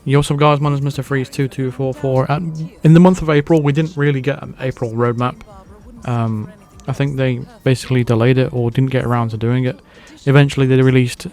Yo, what's up guys, my name is Mr. Freeze2244, and in the month of April we didn't really get an April roadmap. I think they basically delayed it or didn't get around to doing it. Eventually they released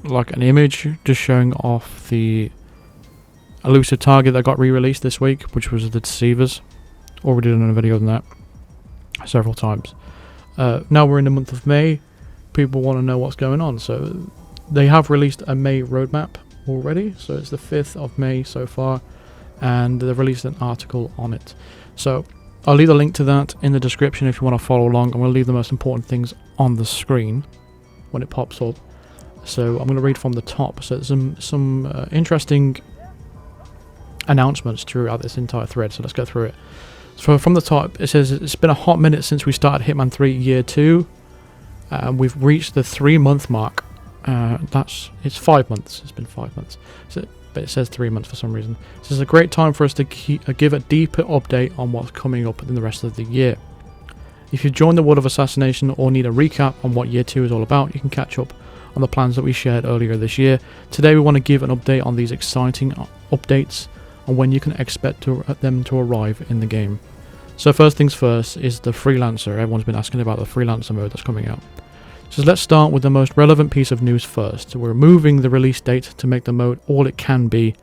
like an image just showing off the elusive target that got re-released this week, which was the Deceivers. Already done a video on that several times. Now we're in the month of May, people want to know what's going on, so they have released a May roadmap already, so it's the 5th of May so far, and they've released an article on it. So I'll leave a link to that in the description if you want to follow along, and we'll leave the most important things on the screen when it pops up. So I'm going to read from the top. So there's some interesting announcements throughout this entire thread, so let's go through it. So from the top it says it's been a hot minute since we started Hitman 3 Year 2. We've reached the 3-month mark. It's 5 months. It's been 5 months, so, but it says 3 months for some reason. This is a great time for us to give a deeper update on what's coming up in the rest of the year. If you joined the World of Assassination or need a recap on what Year 2 is all about, you can catch up on the plans that we shared earlier this year. Today we want to give an update on these exciting updates and when you can expect them to arrive in the game. So first things first is the Freelancer. Everyone's been asking about the Freelancer mode that's coming out. So let's start with the most relevant piece of news first. So we're moving the release date to make the mode all it can be,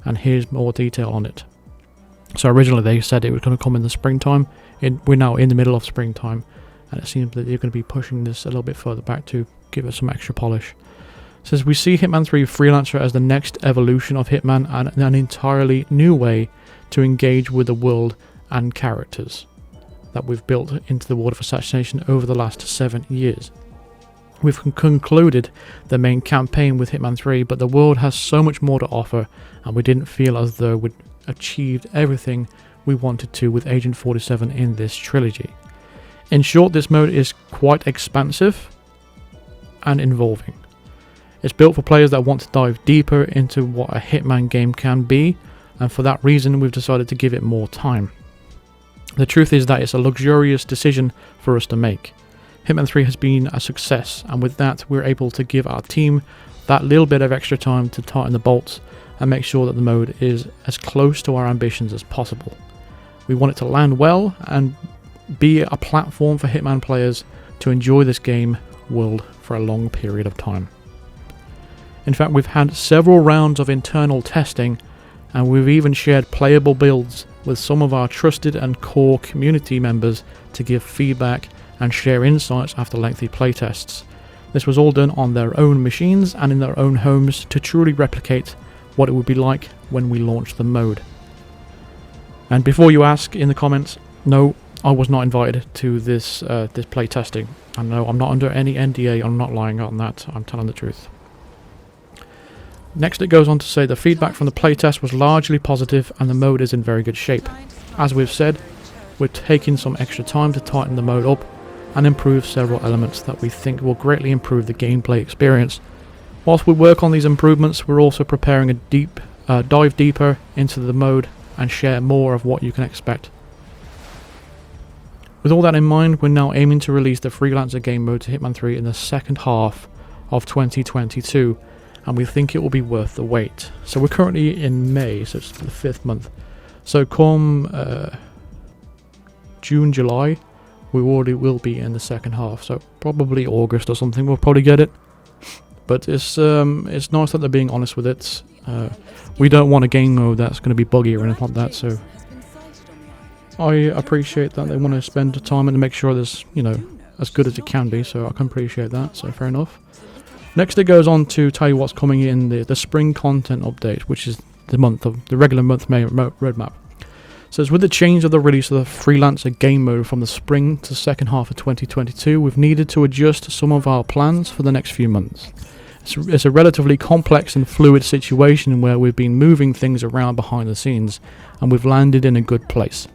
and here's more detail on it. So originally they said it was going to come in the springtime. We're now in the middle of springtime, and it seems that they're going to be pushing this a little bit further back to give it some extra polish. It says we see Hitman 3 Freelancer as the next evolution of Hitman and an entirely new way to engage with the world and characters that we've built into the World of Assassination over the last 7 years. We've concluded the main campaign with Hitman 3, but the world has so much more to offer, and we didn't feel as though we'd achieved everything we wanted to with Agent 47 in this trilogy. In short, this mode is quite expansive and involving. It's built for players that want to dive deeper into what a Hitman game can be, and for that reason we've decided to give it more time. The truth is that it's a luxurious decision for us to make. Hitman 3 has been a success, and with that we're able to give our team that little bit of extra time to tighten the bolts and make sure that the mode is as close to our ambitions as possible. We want it to land well and be a platform for Hitman players to enjoy this game world for a long period of time. In fact, we've had several rounds of internal testing, and we've even shared playable builds with some of our trusted and core community members to give feedback and share insights after lengthy playtests. This was all done on their own machines and in their own homes to truly replicate what it would be like when we launch the mode. And before you ask in the comments, no, I was not invited to this playtesting. And no, I'm not under any NDA, I'm not lying on that, I'm telling the truth. Next it goes on to say the feedback from the playtest was largely positive and the mode is in very good shape. As we've said, we're taking some extra time to tighten the mode up and improve several elements that we think will greatly improve the gameplay experience. Whilst we work on these improvements, we're also preparing a dive deeper into the mode and share more of what you can expect. With all that in mind, we're now aiming to release the Freelancer game mode to Hitman 3 in the second half of 2022, and we think it will be worth the wait. So we're currently in May, so it's the 5th month. So come June, July, we already will be in the second half, so probably August or something we'll probably get it. But it's nice that they're being honest with it. We don't want a game mode that's going to be buggy or anything like that, so I appreciate that they want to spend the time and make sure there's, you know, as good as it can be, so I can appreciate that, so fair enough. Next it goes on to tell you what's coming in the spring content update, which is the regular month May roadmap. So with the change of the release of the Freelancer game mode from the spring to the second half of 2022, we've needed to adjust some of our plans for the next few months. It's a relatively complex and fluid situation where we've been moving things around behind the scenes, and we've landed in a good place.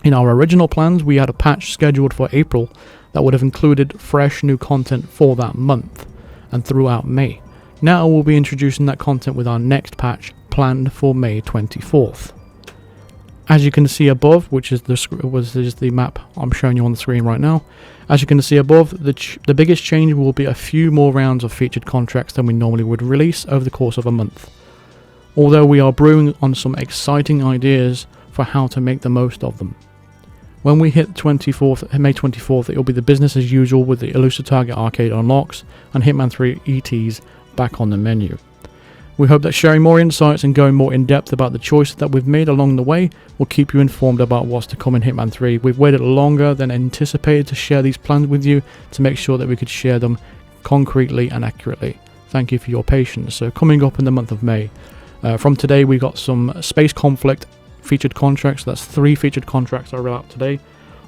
In our original plans, we had a patch scheduled for April that would have included fresh new content for that month and throughout May. Now we'll be introducing that content with our next patch planned for May 24th. As you can see above, which is the map I'm showing you on the screen right now, as you can see above, the biggest change will be a few more rounds of featured contracts than we normally would release over the course of a month. although we are brewing on some exciting ideas for how to make the most of them. When we hit May 24th, it will be the business as usual with the Elusive Target Arcade unlocks and Hitman 3 ETs back on the menu. We hope that sharing more insights and going more in depth about the choices that we've made along the way will keep you informed about what's to come in Hitman 3. We've waited longer than anticipated to share these plans with you to make sure that we could share them concretely and accurately. Thank you for your patience. So coming up in the month of May, from today we got some Space Conflict featured contracts. That's 3 featured contracts that are out today.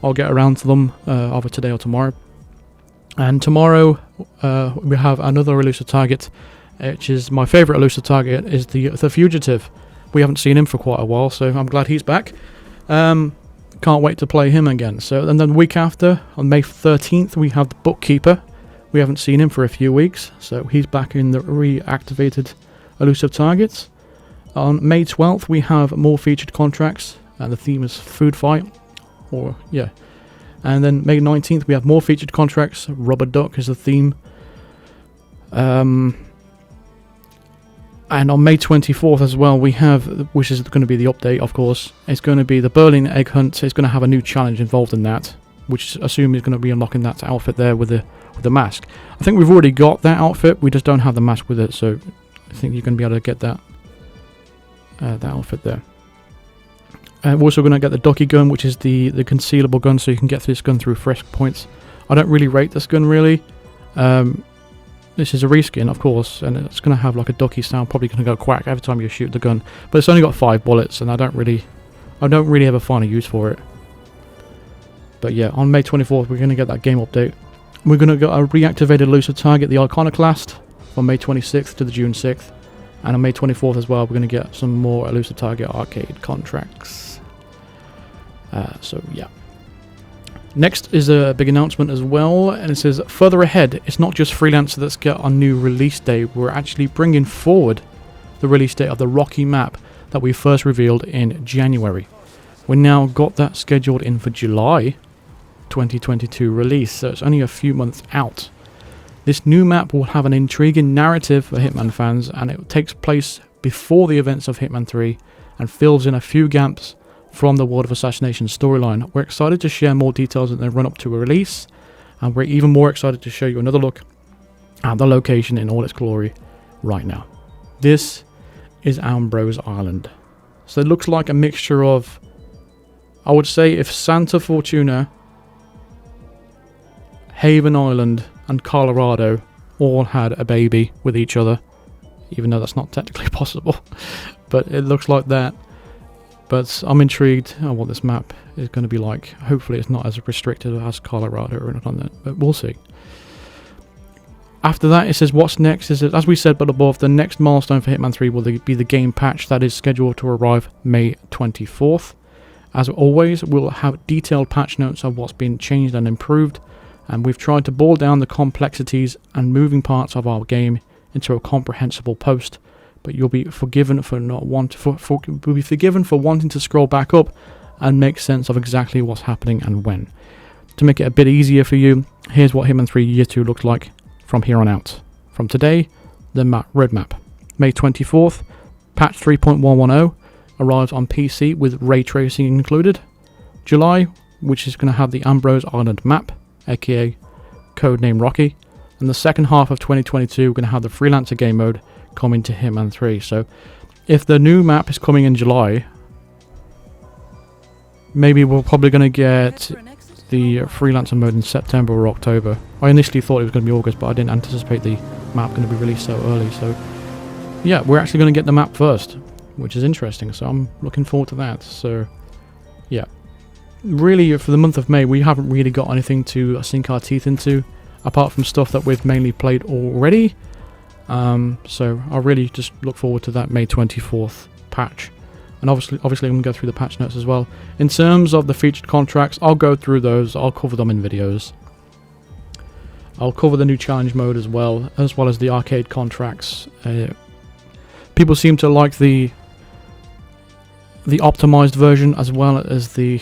I'll get around to them either today or tomorrow. And tomorrow we have another elusive target, which is my favourite elusive target, is the Fugitive. We haven't seen him for quite a while, so I'm glad he's back. Can't wait to play him again. So, and then the week after, on May 13th, we have the Bookkeeper. We haven't seen him for a few weeks, so he's back in the reactivated elusive targets. On May 12th, we have more featured contracts, and the theme is Food Fight. And then May 19th, we have more featured contracts. Rubber Duck is the theme. And on May 24th as well, we have, which is going to be the update, of course, it's going to be the Berlin Egg Hunt. It's going to have a new challenge involved in that, which I assume is going to be unlocking that outfit there with the mask. I think we've already got that outfit, we just don't have the mask with it, so I think you're going to be able to get that outfit there. We're also going to get the Ducky gun, which is the concealable gun, so you can get this gun through frisk points. I don't really rate this gun, really. This is a reskin, of course, and it's going to have like a ducky sound, probably going to go quack every time you shoot the gun. But it's only got 5 bullets, and I don't really have a final use for it. But yeah, on May 24th, we're going to get that game update. We're going to get a reactivated elusive target, the Iconoclast, from May 26th to the June 6th. And on May 24th as well, we're going to get some more elusive target arcade contracts. So yeah. Next is a big announcement as well, and it says further ahead, it's not just Freelancer that's got a new release date, we're actually bringing forward the release date of the Rocky map that we first revealed in January. We now got that scheduled in for July 2022 release, so it's only a few months out. This new map will have an intriguing narrative for Hitman fans, and it takes place before the events of Hitman 3 and fills in a few gaps from the World of Assassination storyline. We're excited to share more details in the run up to a release, and we're even more excited to show you another look at the location in all its glory right now. This is Ambrose Island. So it looks like a mixture of, I would say, if Santa Fortuna, Haven Island and Colorado all had a baby with each other, even though that's not technically possible, but it looks like that. But I'm intrigued on what this map is going to be like. Hopefully it's not as restricted as Colorado or anything like that, but we'll see. After that, it says what's next is, as we said but above, the next milestone for Hitman 3 will be the game patch that is scheduled to arrive May 24th. As always, we'll have detailed patch notes of what's been changed and improved, and we've tried to boil down the complexities and moving parts of our game into a comprehensible post. But you'll be forgiven for wanting to scroll back up and make sense of exactly what's happening and when. To make it a bit easier for you, here's what Hitman 3 Year 2 looks like from here on out. From today, the roadmap. May 24th, patch 3.110 arrives on PC with ray tracing included. July, which is going to have the Ambrose Island map, aka codename Rocky. And the second half of 2022, we're going to have the Freelancer game mode coming to Hitman 3. So if the new map is coming in July, maybe we're probably going to get the Freelancer mode in September or October. I initially thought it was going to be August, but I didn't anticipate the map going to be released so early. So yeah, we're actually going to get the map first, which is interesting, so I'm looking forward to that. So yeah, really for the month of May, we haven't really got anything to sink our teeth into apart from stuff that we've mainly played already. So I really just look forward to that May 24th patch, and obviously I'm going to go through the patch notes as well. In terms of the featured contracts, I'll go through those, I'll cover them in videos. I'll cover the new challenge mode as well as the arcade contracts. People seem to like the optimized version as well as the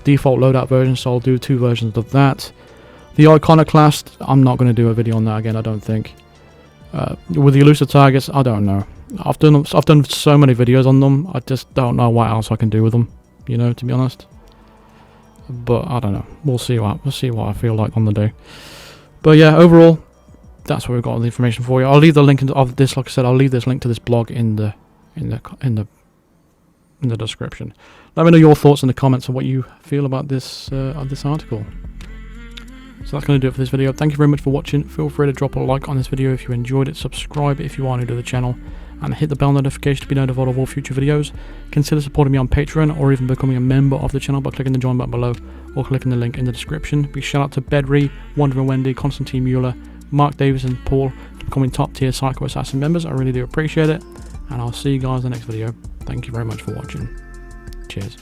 default loadout version, so I'll do 2 versions of that. The Iconoclast, I'm not going to do a video on that again, I don't think. With the elusive targets, I don't know. I've done so many videos on them. I just don't know what else I can do with them. You know, to be honest. But I don't know. We'll see what I feel like on the day. But yeah, overall, that's where we've got all the information for you. I'll leave the link of this. Like I said, I'll leave this link to this blog in the description. Let me know your thoughts in the comments on what you feel about this article. So that's going to do it for this video. Thank you very much for watching. Feel free to drop a like on this video if you enjoyed it. Subscribe if you are new to the channel, and hit the bell notification to be notified of all future videos. Consider supporting me on Patreon or even becoming a member of the channel by clicking the join button below or clicking the link in the description. Big shout out to Bedry, Wandering Wendy, Constantine Mueller, Mark Davis and Paul for becoming top tier Psycho Assassin members. I really do appreciate it, and I'll see you guys in the next video. Thank you very much for watching. Cheers.